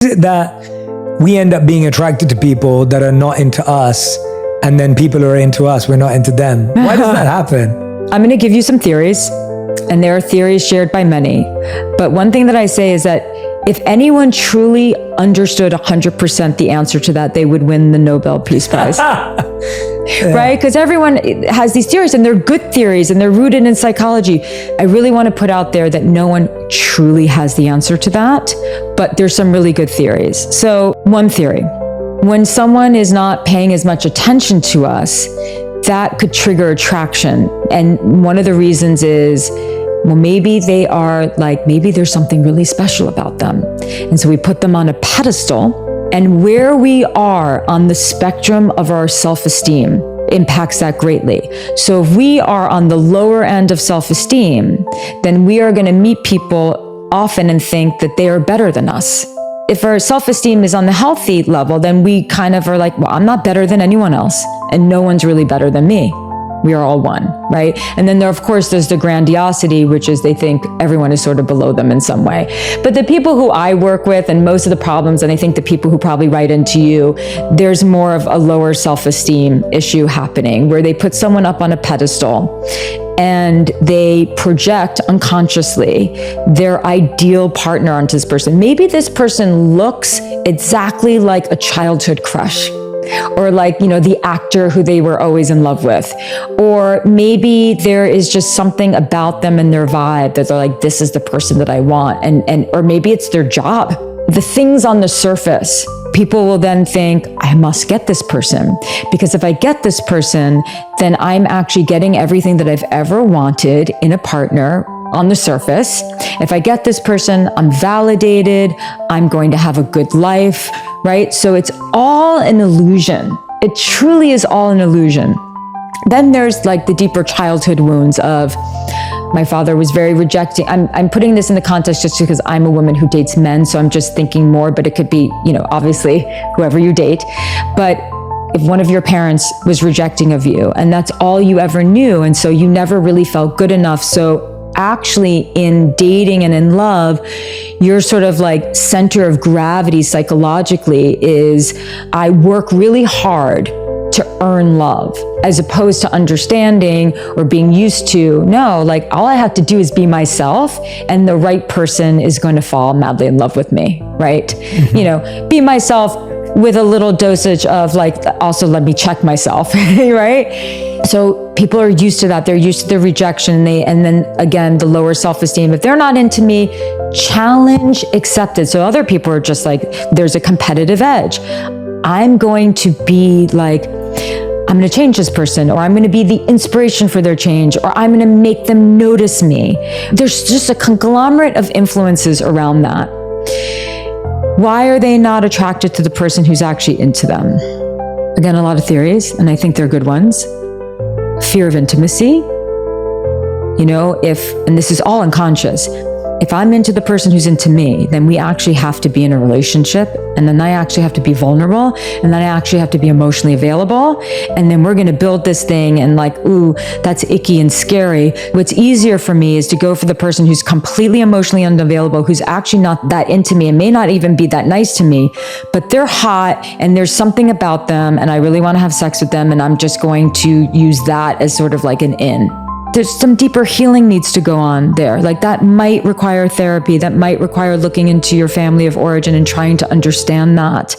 That we end up being attracted to people that are not into us, and then people who are into us, we're not into them. Why does that happen? I'm going to give you some theories, and there are theories shared by many. But one thing that I say is that if anyone truly understood 100% the answer to that, they would win the Nobel Peace Prize. Right? Because everyone has these theories, and they're good theories, and they're rooted in psychology. I really want to put out there that no one truly has the answer to that, but there's some really good theories. So one theory, when someone is not paying as much attention to us, that could trigger attraction. And one of the reasons is, well, maybe maybe there's something really special about them. And so we put them on a pedestal, and where we are on the spectrum of our self-esteem impacts that greatly. So if we are on the lower end of self-esteem, then we are going to meet people often and think that they are better than us. If our self-esteem is on the healthy level, then we kind of are like, well, I'm not better than anyone else, and no one's really better than me. We are all one, right? And then there's the grandiosity, which is they think everyone is sort of below them in some way. But the people who I work with, and most of the problems, and I think the people who probably write into you, there's more of a lower self-esteem issue happening, where they put someone up on a pedestal and they project unconsciously their ideal partner onto this person. Maybe this person looks exactly like a childhood crush, or the actor who they were always in love with. Or maybe there is just something about them and their vibe that they're like, this is the person that I want. Or maybe it's their job. The things on the surface, people will then think, I must get this person, because if I get this person, then I'm actually getting everything that I've ever wanted in a partner on the surface. If I get this person, I'm validated, I'm going to have a good life, right? So it's all an illusion. It truly is all an illusion. Then there's the deeper childhood wounds of, my father was very rejecting. I'm putting this in the context just because I'm a woman who dates men, so I'm just thinking more, but it could be, obviously whoever you date. But if one of your parents was rejecting of you, and that's all you ever knew, and so you never really felt good enough, so actually in dating and in love, your sort of center of gravity psychologically is, I work really hard to earn love, as opposed to understanding or being used to, no, all I have to do is be myself, and the right person is going to fall madly in love with me, right? Mm-hmm. Be myself with a little dosage of also let me check myself, right? So people are used to that. They're used to the rejection, and then again, the lower self-esteem. If they're not into me, challenge accepted. So other people are just there's a competitive edge. I'm going to be I'm going to change this person, or I'm going to be the inspiration for their change, or I'm going to make them notice me. There's just a conglomerate of influences around that. Why are they not attracted to the person who's actually into them? Again, a lot of theories, and I think they're good ones. Fear of intimacy. And this is all unconscious. If I'm into the person who's into me, then we actually have to be in a relationship, and then I actually have to be vulnerable, and then I actually have to be emotionally available, and then we're going to build this thing, and ooh, that's icky and scary. What's easier for me is to go for the person who's completely emotionally unavailable, who's actually not that into me and may not even be that nice to me, but they're hot and there's something about them, and I really want to have sex with them, and I'm just going to use that as sort of an in. There's some deeper healing needs to go on there. That might require therapy, that might require looking into your family of origin and trying to understand that.